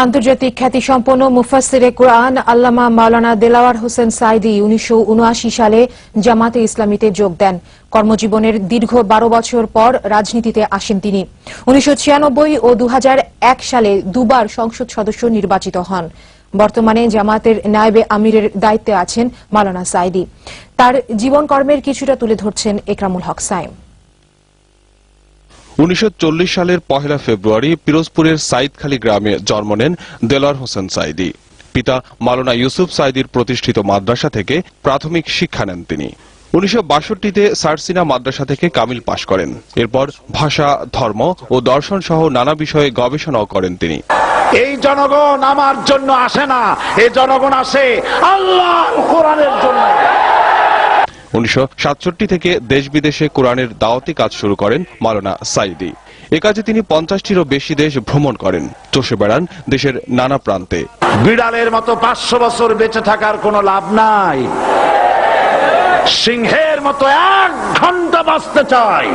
আন্তর্জাতিক খ্যাতিসম্পন্ন মুফাসসিরে কুরআন আল্লামা মাওলানা দেলাওয়ার হোসেন সাঈদী 1979 সালে জামাতে ইসলামীতে যোগ দেন। কর্মজীবনের দীর্ঘ 12 বছর পর রাজনীতিতে আসেন তিনি। 1996 ও 2001 সালে দুবার সংসদ সদস্য নির্বাচিত হন। বর্তমানে জামাতের নায়েবে আমিরের দায়িত্বে আছেন মাওলানা সাঈদী। তার জীবনকর্মের কিছুটা তুলে ধরছেন একরামুল হক সাইম। 1940 সালের 1 ফেব্রুয়ারি পিরোজপুরের সাইদখালী গ্রামে জন্ম নেন দেলাওয়ার হোসেন সাঈদী। পিতা মাওলানা ইউসুফ সাঈদীর প্রতিষ্ঠিত মাদ্রাসা থেকে প্রাথমিক শিক্ষা নেন তিনি। 1962-তে সারসিনা মাদ্রাসা থেকে কামিল পাশ করেন। এরপর ভাষা, ধর্ম ও দর্শন সহ নানা বিষয়ে গবেষণাও করেন তিনি। এই জনগণ আমার জন্য আসে না, এই জনগণ আসে আল্লাহর কোরআনের জন্য। 1967 থেকে দেশ বিদেশে কোরআনের দাওয়াতি কাজ শুরু করেন মাওলানা সাঈদী। এ কাজে তিনি 50টিরও বেশি দেশ ভ্রমণ করেন, চষে বেড়ান দেশের নানা প্রান্তে। বিড়ালের মতো 500 বছর বেঁচে থাকার কোনো লাভ নাই, সিংহের মতো 1 ঘন্টা বাঁচতে চাই।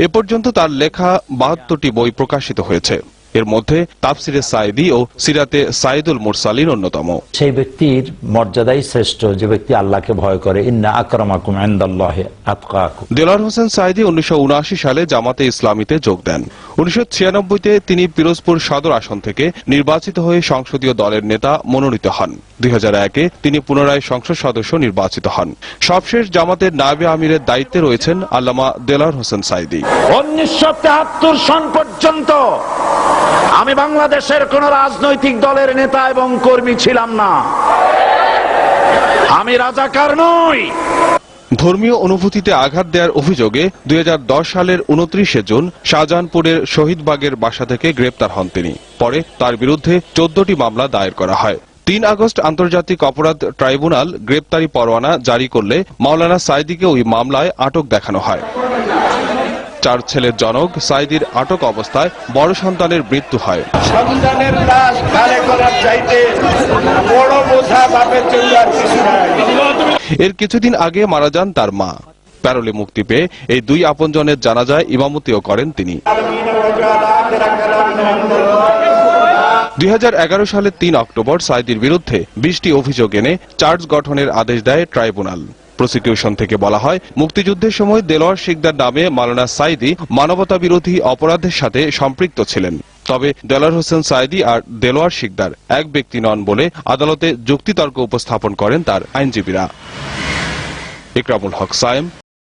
এ পর্যন্ত তার লেখা 72টি বই প্রকাশিত হয়েছে। এর মধ্যে তাফসিরে সাঈদী ও সিরাতে সাইদুল মুরসালিন অন্যতম। সেই ব্যক্তির মর্যাদাই শ্রেষ্ঠ যে ব্যক্তি আল্লাহকে ভয় করে। ইন্না আকরামাকুম ইনদাল্লাহি আতকাকুম। দেলাওয়ার হোসেন সাঈদী 1979 সালে জামাতে ইসলামীতে যোগ দেন। 1996-তে তিনি পিরোজপুর সদর আসন থেকে নির্বাচিত হয়ে সংসদীয় দলের নেতা মনোনীত হন। 2001-এ তিনি পুনরায় সংসদ সদস্য নির্বাচিত হন। সবশেষ জামাতের নায়েবে আমিরের দায়িত্বে রয়েছেন আল্লামা দেলাওয়ার হোসেন সাঈদী। 1973 সন পর্যন্ত আমি বাংলাদেশের কোন রাজনৈতিক দলের নেতা এবং কর্মী ছিলাম না। আমি রাজাকার নই। ধর্মীয় অনুভূতিতে আঘাত দেওয়ার অভিযোগে 2010 সালের 29 জুন শাহজাহানপুরের শহীদবাগের বাসা থেকে গ্রেপ্তার হন তিনি। পরে তার বিরুদ্ধে 14টি মামলা দায়ের করা হয়। 3 আগস্ট আন্তর্জাতিক অপরাধ ট্রাইব্যুনাল গ্রেপ্তারি পরোয়ানা জারি করলে মাওলানা সাঈদীকে ওই মামলায় আটক দেখানো হয়। 4 ছেলের জনক সাঈদীর আটক অবস্থায় বড় সন্তানের মৃত্যু হয়। সন্তানের লাশ কালে করার চাইতে বড় বোঝা বাপের জন্য আর কিছু নাই। এর কিছুদিন আগে মারা যান তার মা। প্যারোলে মুক্তি পেয়ে এই 2 আপনজনের জানাজায় ইমামতিও করেন তিনি। 2011 সালের 3 অক্টোবর সাঈদীর বিরুদ্ধে 20টি অভিযোগ এনে চার্জ গঠনের আদেশ দেয় ট্রাইব্যুনাল। প্রসিকিউশন থেকে বলা হয়, মুক্তিযুদ্ধের সময় দেলোয়ার শিকদার নামে মাওলানা সাঈদী মানবতা বিরোধী অপরাধের সাথে সম্পৃক্ত ছিলেন। তবে দেলাওয়ার হোসেন সাঈদী আর দেলোয়ার শিকদার এক ব্যক্তি নন বলে আদালতে যুক্তিতর্ক উপস্থাপন করেন তার আইনজীবীরা। একরামুল হক সাইম।